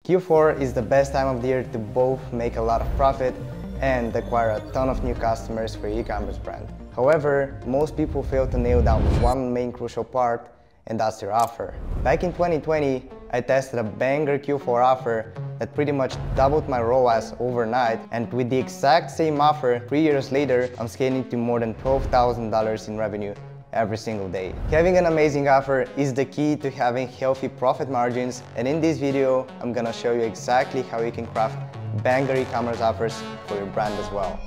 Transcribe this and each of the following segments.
Q4 is the best time of the year to both make a lot of profit and acquire a ton of new customers for your e-commerce brand. However, most people fail to nail down one main crucial part, and that's your offer. Back in 2020, I tested a banger Q4 offer that pretty much doubled my ROAS overnight, and with the exact same offer, 3 years later, I'm scaling to more than $12,000 in revenue every single day. Having an amazing offer is the key to having healthy profit margins, and in this video, I'm gonna show you exactly how you can craft banger e-commerce offers for your brand as well.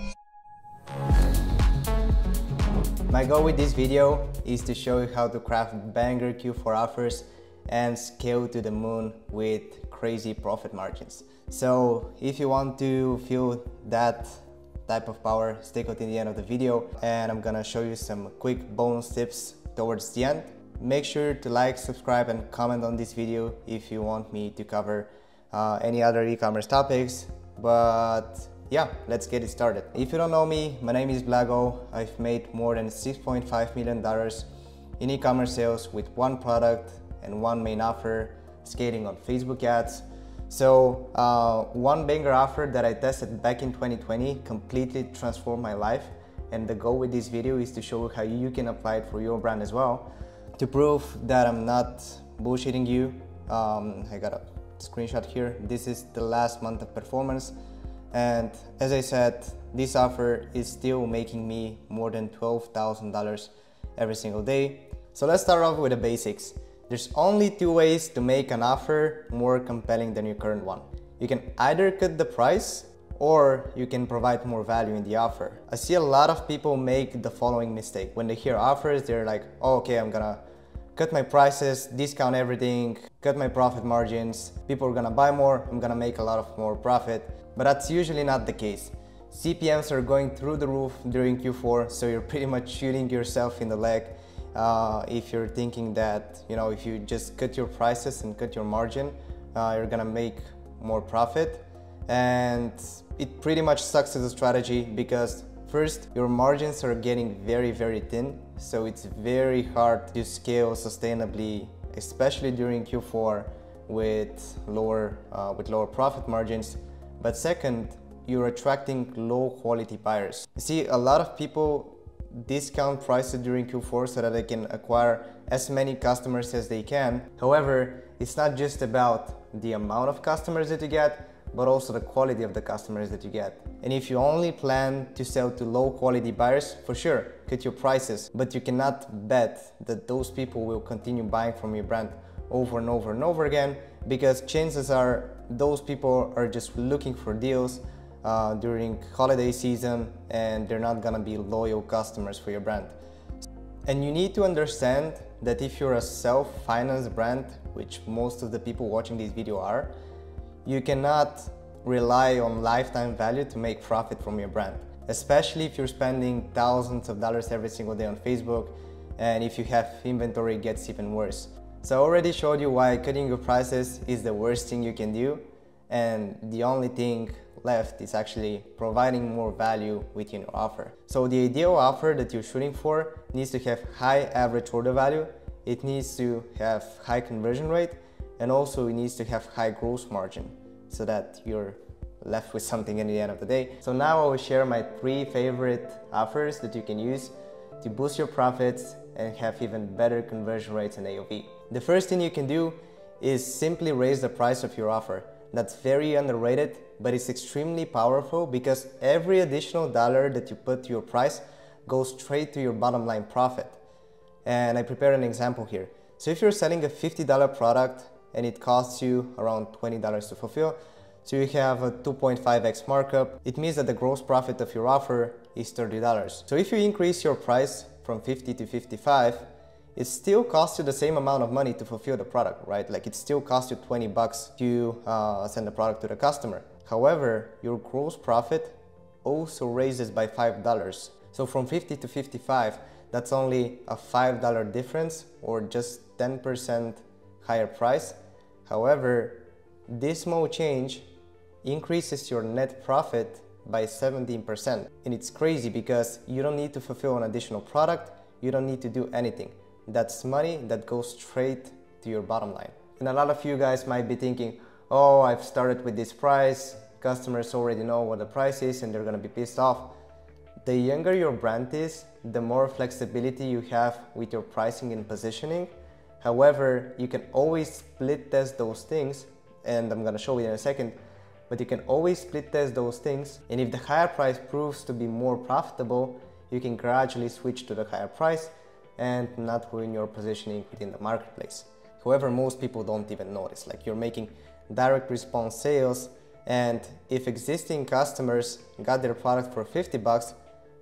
My goal with this video is to show you how to craft banger Q4 offers and scale to the moon with crazy profit margins. So if you want to feel that type of power, stick until the end of the video, and I'm gonna show you some quick bonus tips towards the end. Make sure to like, subscribe, and comment on this video if you want me to cover any other e-commerce topics. But yeah, let's get it started. If you don't know me, my name is Blago. I've made more than $6.5 million in e-commerce sales with one product and one main offer, scaling on Facebook ads. So one banger offer that I tested back in 2020 completely transformed my life. And the goal with this video is to show you how you can apply it for your brand as well. To prove that I'm not bullshitting you, I got a screenshot here. This is the last month of performance. And as I said, this offer is still making me more than $12,000 every single day. So let's start off with the basics. There's only two ways to make an offer more compelling than your current one. You can either cut the price or you can provide more value in the offer. I see a lot of people make the following mistake. When they hear offers, they're like, oh, okay, I'm gonna cut my prices, discount everything, cut my profit margins. People are gonna buy more, I'm gonna make a lot of more profit. But that's usually not the case. CPMs are going through the roof during Q4, so you're pretty much shooting yourself in the leg if you're thinking that, you know, if you just cut your prices and cut your margin, you're gonna make more profit. And it pretty much sucks as a strategy because first, your margins are getting very, very thin. So it's very hard to scale sustainably, especially during Q4 with lower profit margins. But second, you're attracting low quality buyers. You see, a lot of people discount prices during Q4 so that they can acquire as many customers as they can. However, it's not just about the amount of customers that you get, but also the quality of the customers that you get. And if you only plan to sell to low quality buyers, for sure, cut your prices, but you cannot bet that those people will continue buying from your brand over and over and over again, because chances are those people are just looking for deals during holiday season, and they're not gonna be loyal customers for your brand. And you need to understand that if you're a self-financed brand, which most of the people watching this video are, you cannot rely on lifetime value to make profit from your brand, especially if you're spending thousands of dollars every single day on Facebook, and if you have inventory, it gets even worse. So I already showed you why cutting your prices is the worst thing you can do, and the only thing left is actually providing more value within your offer. So the ideal offer that you're shooting for needs to have high average order value, it needs to have high conversion rate, and also it needs to have high gross margin so that you're left with something at the end of the day. So now I will share my 3 favorite offers that you can use to boost your profits and have even better conversion rates and AOV. The first thing you can do is simply raise the price of your offer. That's very underrated, but it's extremely powerful because every additional dollar that you put to your price goes straight to your bottom line profit. And I prepared an example here. So if you're selling a $50 product and it costs you around $20 to fulfill, so you have a 2.5x markup, it means that the gross profit of your offer is $30. So if you increase your price from 50 to 55, it still costs you the same amount of money to fulfill the product, right? Like it still costs you 20 bucks to send the product to the customer. However, your gross profit also raises by $5. So from 50 to 55, that's only a $5 difference, or just 10% higher price. However, this small change increases your net profit by 17%. And it's crazy because you don't need to fulfill an additional product, you don't need to do anything. That's money that goes straight to your bottom line. And a lot of you guys might be thinking, oh, I've started with this price, customers already know what the price is and they're gonna be pissed off. The younger your brand is, the more flexibility you have with your pricing and positioning. However, you can always split test those things, and I'm gonna show you in a second, but you can always split test those things, and if the higher price proves to be more profitable, you can gradually switch to the higher price and not ruin your positioning within the marketplace. However, most people don't even notice, like you're making direct response sales, and if existing customers got their product for 50 bucks,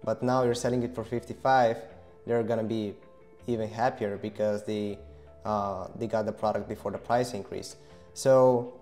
but now you're selling it for 55, they're gonna be even happier because they got the product before the price increase. So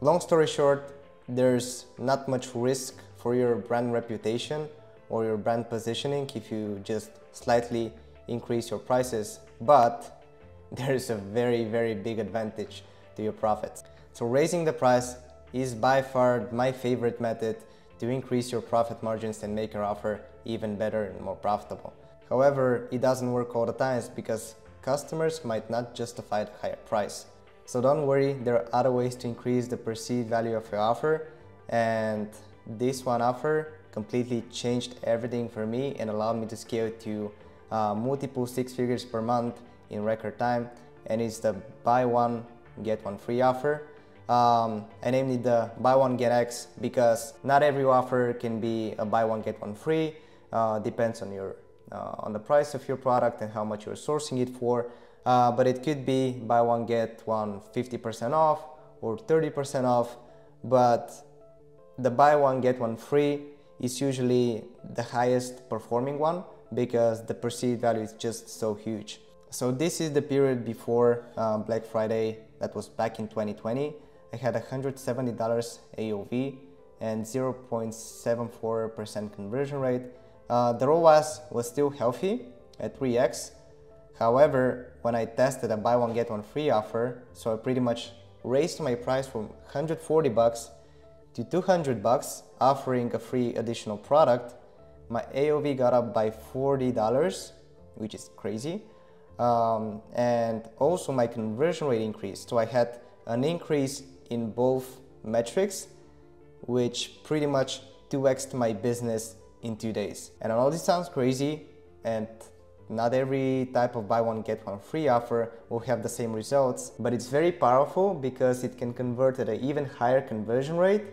long story short, there's not much risk for your brand reputation or your brand positioning if you just slightly increase your prices, but there is a very, very big advantage to your profits. So raising the price is by far my favorite method to increase your profit margins and make your offer even better and more profitable. However, it doesn't work all the times because customers might not justify the higher price. So don't worry, there are other ways to increase the perceived value of your offer, and this one offer completely changed everything for me and allowed me to scale to multiple six figures per month in record time, and it's the buy one get one free offer. I named it the buy one get X because not every offer can be a buy one get one free. Depends on your on the price of your product and how much you're sourcing it for, but it could be buy one get one 50% off or 30% off, but the buy one get one free is usually the highest performing one because the perceived value is just so huge. So this is the period before Black Friday, that was back in 2020. I had $170 AOV and 0.74% conversion rate. The ROAS was still healthy at 3x. However, when I tested a buy one get one free offer, so I pretty much raised my price from 140 bucks to 200 bucks, offering a free additional product, my AOV got up by $40, which is crazy. And also my conversion rate increased. So I had an increase in both metrics, which pretty much 2x'd my business in 2 days. And I know this sounds crazy, and not every type of buy one get one free offer will have the same results, but it's very powerful because it can convert at an even higher conversion rate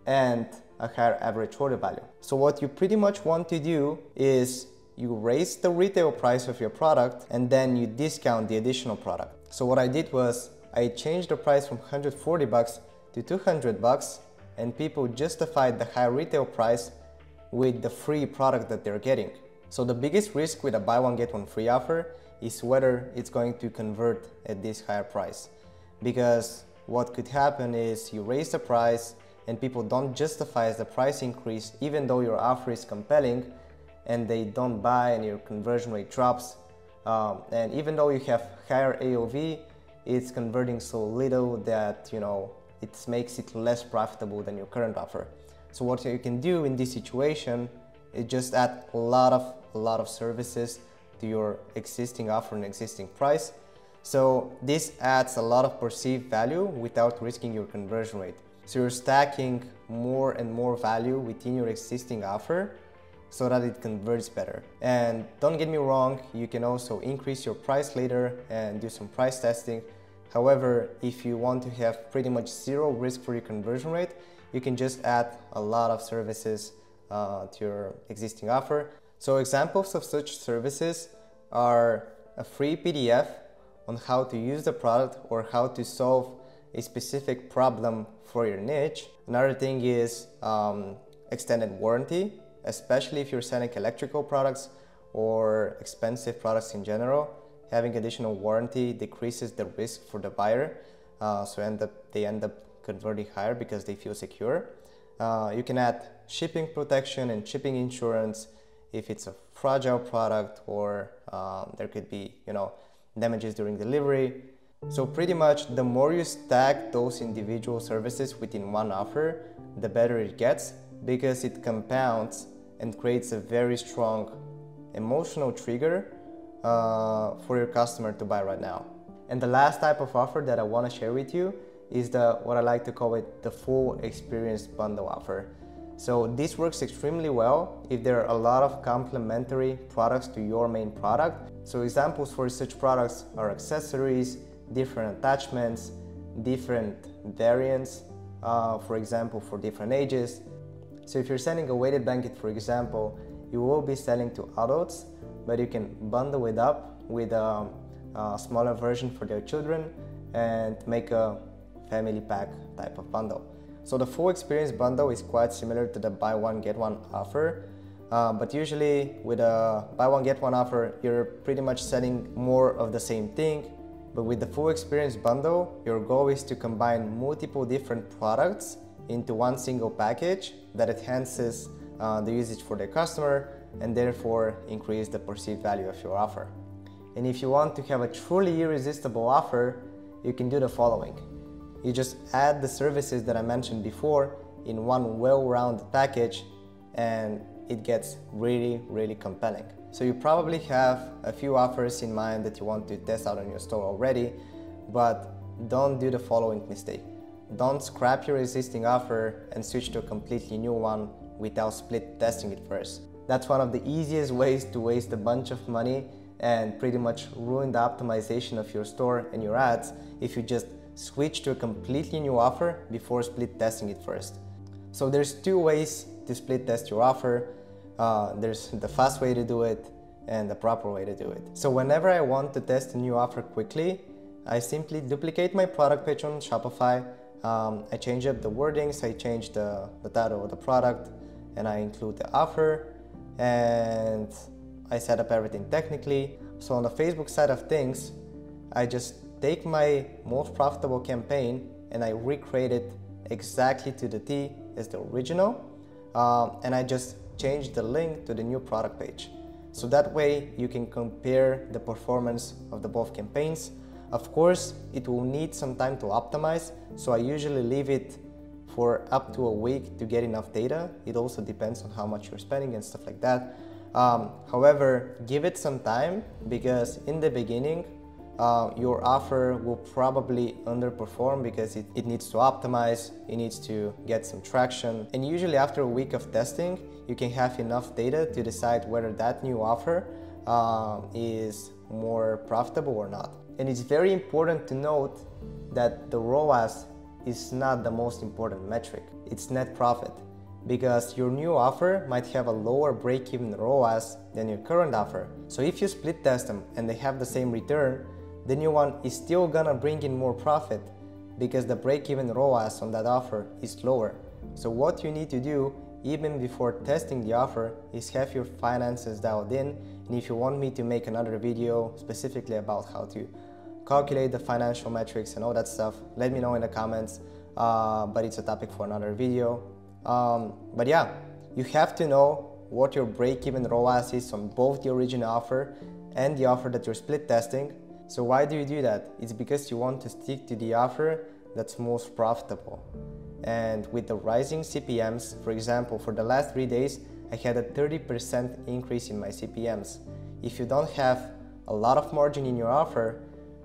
and a higher average order value. So what you pretty much want to do is you raise the retail price of your product and then you discount the additional product. So what I did was I changed the price from 140 bucks to 200 bucks, and people justified the high retail price with the free product that they're getting. So the biggest risk with a buy one get one free offer is whether it's going to convert at this higher price. Because what could happen is you raise the price and people don't justify the price increase even though your offer is compelling, and they don't buy and your conversion rate drops. And even though you have higher AOV, it's converting so little that, you know, it makes it less profitable than your current offer. So what you can do in this situation is just add a lot of services to your existing offer and existing price. So this adds a lot of perceived value without risking your conversion rate. So you're stacking more and more value within your existing offer so that it converts better. And don't get me wrong, you can also increase your price later and do some price testing. However, if you want to have pretty much zero risk for your conversion rate, you can just add a lot of services to your existing offer. So examples of such services are a free PDF on how to use the product or how to solve a specific problem for your niche. Another thing is extended warranty, especially if you're selling electrical products or expensive products in general. Having additional warranty decreases the risk for the buyer, so they end up converting higher because they feel secure. You can add shipping protection and shipping insurance if it's a fragile product, or there could be, you know, damages during delivery. So pretty much the more you stack those individual services within one offer, the better it gets, because it compounds and creates a very strong emotional trigger for your customer to buy right now. And the last type of offer that I want to share with you is what I like to call it, the full experience bundle offer. So this works extremely well if there are a lot of complementary products to your main product. So examples for such products are accessories, different attachments, different variants, for example, for different ages. So if you're selling a weighted blanket, for example, you will be selling to adults, but you can bundle it up with a smaller version for their children and make a family pack type of bundle. So the full experience bundle is quite similar to the buy one get one offer, but usually with a buy one get one offer, you're pretty much selling more of the same thing. But with the full experience bundle, your goal is to combine multiple different products into one single package that enhances the usage for the customer and therefore increase the perceived value of your offer. And if you want to have a truly irresistible offer, you can do the following. You just add the services that I mentioned before in one well-rounded package and it gets really, really compelling. So you probably have a few offers in mind that you want to test out on your store already, but don't do the following mistake. Don't scrap your existing offer and switch to a completely new one without split testing it first. That's one of the easiest ways to waste a bunch of money and pretty much ruin the optimization of your store and your ads if you just switch to a completely new offer before split testing it first. So there's two ways to split test your offer. There's the fast way to do it and the proper way to do it. So whenever I want to test a new offer quickly, I simply duplicate my product page on Shopify. I change up the wordings, I change the title of the product, and I include the offer, and I set up everything technically. So on the Facebook side of things, I just take my most profitable campaign and I recreate it exactly to the T as the original, and I just change the link to the new product page. So that way you can compare the performance of the both campaigns. Of course, it will need some time to optimize, so I usually leave it for up to a week to get enough data. It also depends on how much you're spending and stuff like that. However, give it some time, because in the beginning, your offer will probably underperform because it needs to optimize, it needs to get some traction. And usually after a week of testing, you can have enough data to decide whether that new offer is more profitable or not. And it's very important to note that the ROAS is not the most important metric, it's net profit. Because your new offer might have a lower break-even ROAS than your current offer. So if you split test them and they have the same return, the new one is still gonna bring in more profit because the break-even ROAS on that offer is lower. So what you need to do even before testing the offer is have your finances dialed in. And if you want me to make another video specifically about how to calculate the financial metrics and all that stuff, let me know in the comments, but it's a topic for another video. But yeah, you have to know what your break-even ROAS is on both the original offer and the offer that you're split testing. So why do you do that? It's because you want to stick to the offer that's most profitable. And with the rising CPMs, for example, for the last 3 days, I had a 30% increase in my CPMs. If you don't have a lot of margin in your offer,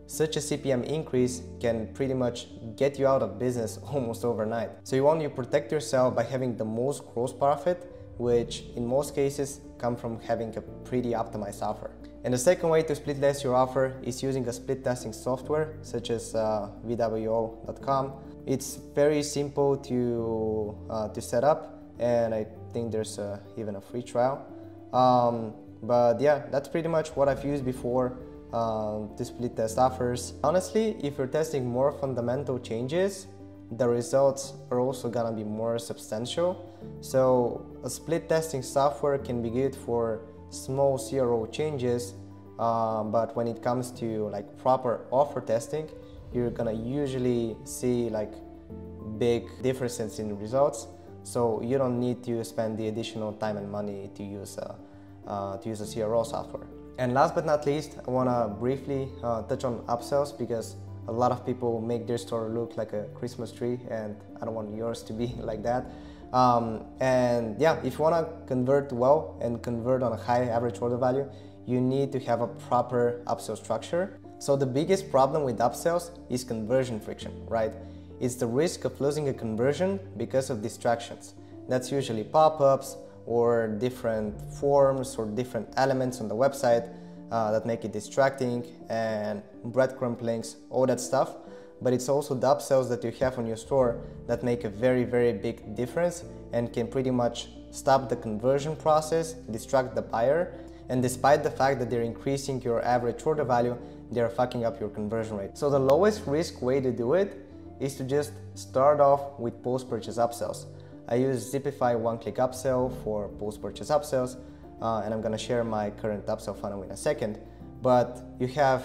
such a CPM increase can pretty much get you out of business almost overnight. So you want to protect yourself by having the most gross profit, which in most cases come from having a pretty optimized offer. And the second way to split test your offer is using a split testing software such as vwo.com. It's very simple to set up, and I think there's even a free trial. But yeah, that's pretty much what I've used before to split test offers. Honestly, if you're testing more fundamental changes, the results are also gonna be more substantial. So a split testing software can be good for small CRO changes, but when it comes to like proper offer testing, you're gonna usually see like big differences in results. So you don't need to spend the additional time and money to use a CRO software. And last but not least, I wanna briefly touch on upsells, because a lot of people make their store look like a Christmas tree, and I don't want yours to be like that. And yeah, if you wanna convert well and convert on a high average order value, you need to have a proper upsell structure. So the biggest problem with upsells is conversion friction, right? is the risk of losing a conversion because of distractions. That's usually pop-ups or different forms or different elements on the website that make it distracting, and breadcrumb links, all that stuff. But it's also the upsells that you have on your store that make a very, very big difference and can pretty much stop the conversion process, distract the buyer, and despite the fact that they're increasing your average order value, they're fucking up your conversion rate. So the lowest risk way to do it is to just start off with post-purchase upsells. I use Zipify one-click upsell for post-purchase upsells, and I'm gonna share my current upsell funnel in a second. But you have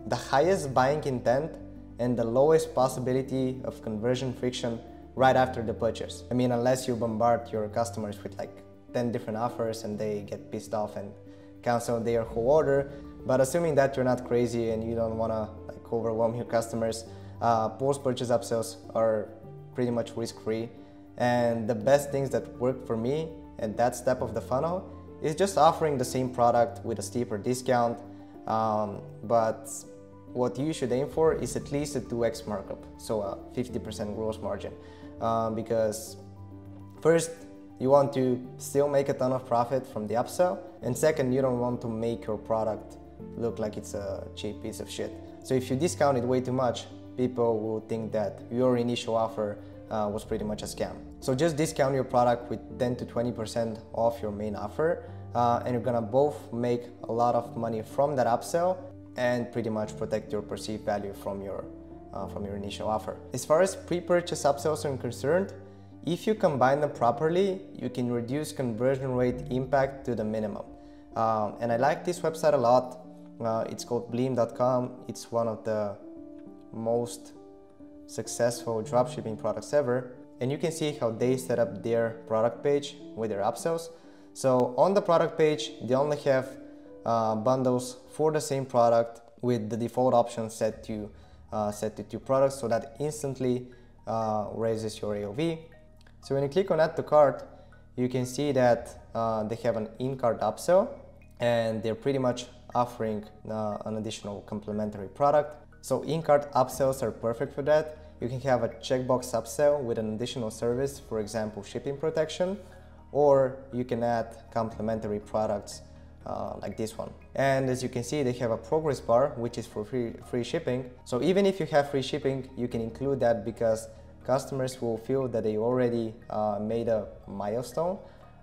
the highest buying intent and the lowest possibility of conversion friction right after the purchase. I mean, unless you bombard your customers with like 10 different offers and they get pissed off and cancel their whole order. But assuming that you're not crazy and you don't wanna like overwhelm your customers, post-purchase upsells are pretty much risk-free. And the best things that work for me at that step of the funnel is just offering the same product with a steeper discount. But what you should aim for is at least a 2x markup, so a 50% gross margin. Because first, you want to still make a ton of profit from the upsell, and second, you don't want to make your product look like it's a cheap piece of shit. So if you discount it way too much, people will think that your initial offer was pretty much a scam. So just discount your product with 10 to 20% off your main offer, and you're gonna both make a lot of money from that upsell and pretty much protect your perceived value from your initial offer. As far as pre-purchase upsells are concerned, if you combine them properly, you can reduce conversion rate impact to the minimum. And I like this website a lot. It's called Bleem.com. It's one of the most successful dropshipping products ever. And you can see how they set up their product page with their upsells. So on the product page, they only have bundles for the same product with the default option set to 2 products, so that instantly raises your AOV. So when you click on add to cart, you can see that they have an in-cart upsell, and they're pretty much offering an additional complementary product. So in-cart upsells are perfect for that. You can have a checkbox upsell with an additional service, for example, shipping protection, or you can add complementary products like this one. And as you can see, they have a progress bar, which is for free shipping. So even if you have free shipping, you can include that because customers will feel that they already made a milestone,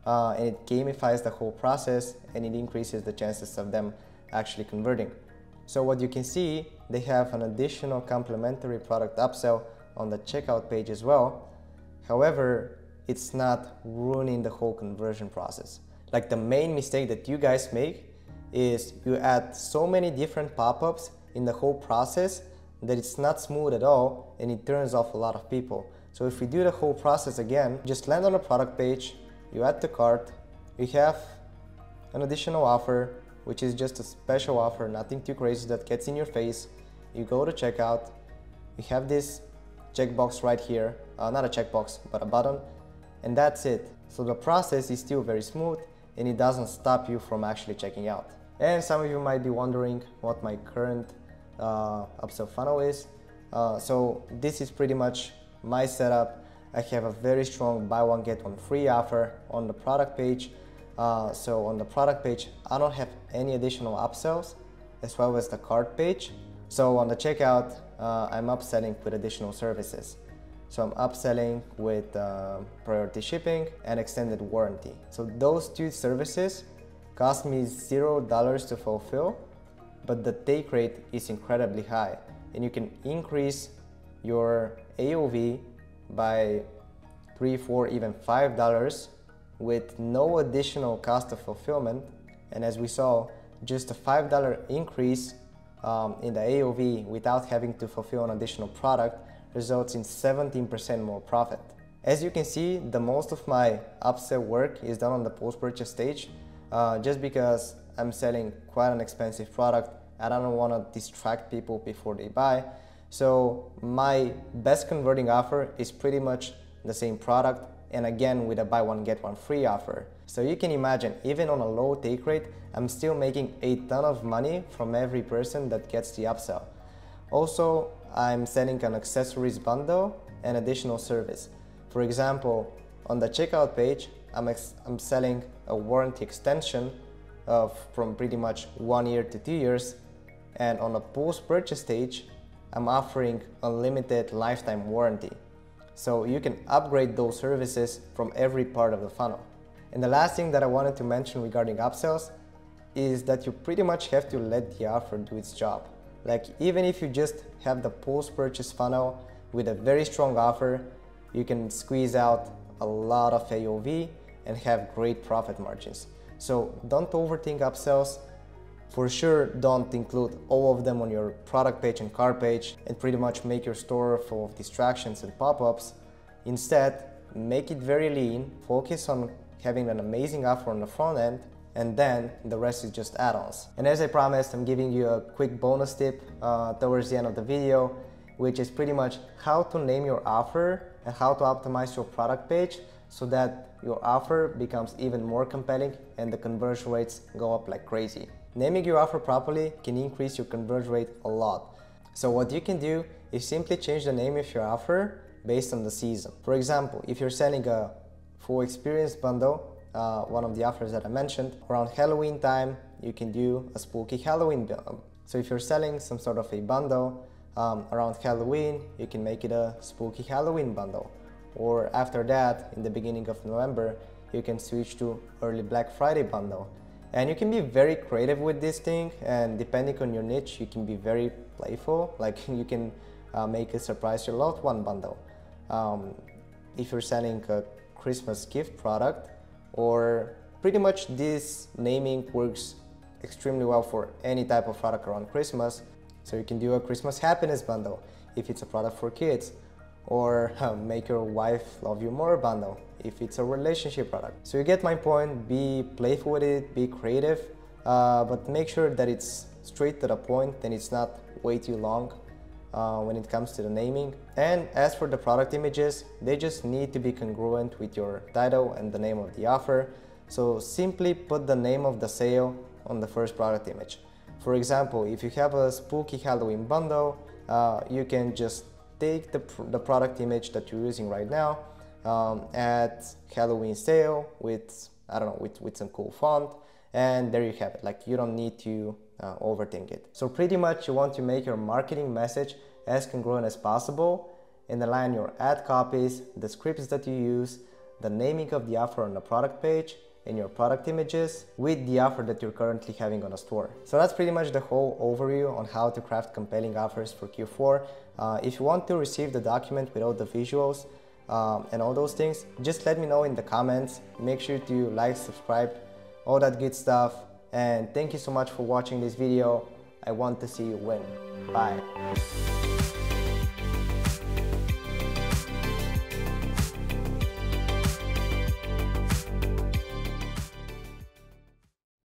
and it gamifies the whole process, and it increases the chances of them actually converting. So what you can see, they have an additional complementary product upsell on the checkout page as well. However, it's not ruining the whole conversion process. Like, the main mistake that you guys make is you add so many different pop-ups in the whole process that it's not smooth at all, and it turns off a lot of people. So if we do the whole process again, just land on the product page, you add to cart, you have an additional offer, which is just a special offer, nothing too crazy that gets in your face. You go to checkout, you have this checkbox right here, not a checkbox, but a button, and that's it. So the process is still very smooth, and it doesn't stop you from actually checking out. And some of you might be wondering what my current upsell funnel is. So this is pretty much my setup. I have a very strong buy one get one free offer on the product page. So on the product page, I don't have any additional upsells, as well as the cart page. So on the checkout, I'm upselling with additional services. So I'm upselling with priority shipping and extended warranty. So those 2 services cost me $0 to fulfill, but the take rate is incredibly high, and you can increase your AOV by $3, $4, even $5 with no additional cost of fulfillment. And as we saw, just a $5 increase in the AOV without having to fulfill an additional product results in 17% more profit. As you can see, the most of my upsell work is done on the post-purchase stage, just because I'm selling quite an expensive product and I don't want to distract people before they buy. So my best converting offer is pretty much the same product, and again with a buy one get one free offer. So you can imagine, even on a low take rate, I'm still making a ton of money from every person that gets the upsell. Also, I'm selling an accessories bundle and additional service. For example, on the checkout page, I'm selling a warranty extension from pretty much 1 year to 2 years, and on a post-purchase stage, I'm offering unlimited lifetime warranty. So you can upgrade those services from every part of the funnel. And the last thing that I wanted to mention regarding upsells is that you pretty much have to let the offer do its job. Like, even if you just have the post-purchase funnel with a very strong offer, you can squeeze out a lot of AOV and have great profit margins. So don't overthink upsells. For sure, don't include all of them on your product page and cart page and pretty much make your store full of distractions and pop-ups. Instead, make it very lean, focus on having an amazing offer on the front end, and then the rest is just add-ons. And as I promised, I'm giving you a quick bonus tip towards the end of the video, which is pretty much how to name your offer and how to optimize your product page so that your offer becomes even more compelling and the conversion rates go up like crazy. Naming your offer properly can increase your conversion rate a lot. So what you can do is simply change the name of your offer based on the season. For example, if you're selling a full experience bundle, one of the offers that I mentioned, around Halloween time, you can do a spooky Halloween bundle. So if you're selling some sort of a bundle around Halloween, you can make it a spooky Halloween bundle. Or after that, in the beginning of November, you can switch to early Black Friday bundle. And you can be very creative with this thing, and depending on your niche, you can be very playful. Like, you can make a surprise your loved one bundle. If you're selling a Christmas gift product, or pretty much this naming works extremely well for any type of product around Christmas. So you can do a Christmas happiness bundle if it's a product for kids, or make your wife love you more bundle if it's a relationship product. So you get my point. Be playful with it, be creative, but make sure that it's straight to the point and it's not way too long when it comes to the naming. And as for the product images, they just need to be congruent with your title and the name of the offer. So simply put the name of the sale on the first product image. For example, if you have a spooky Halloween bundle, you can just take the product image that you're using right now, add Halloween sale with, I don't know, with some cool font, and there you have it. Like, you don't need to overthink it. So pretty much you want to make your marketing message as congruent as possible and align your ad copies, the scripts that you use, the naming of the offer on the product page, and your product images with the offer that you're currently having on a store. So that's pretty much the whole overview on how to craft compelling offers for Q4. If you want to receive the document with all the visuals and all those things, just let me know in the comments. Make sure to like, subscribe, all that good stuff. And thank you so much for watching this video. I want to see you win. Bye.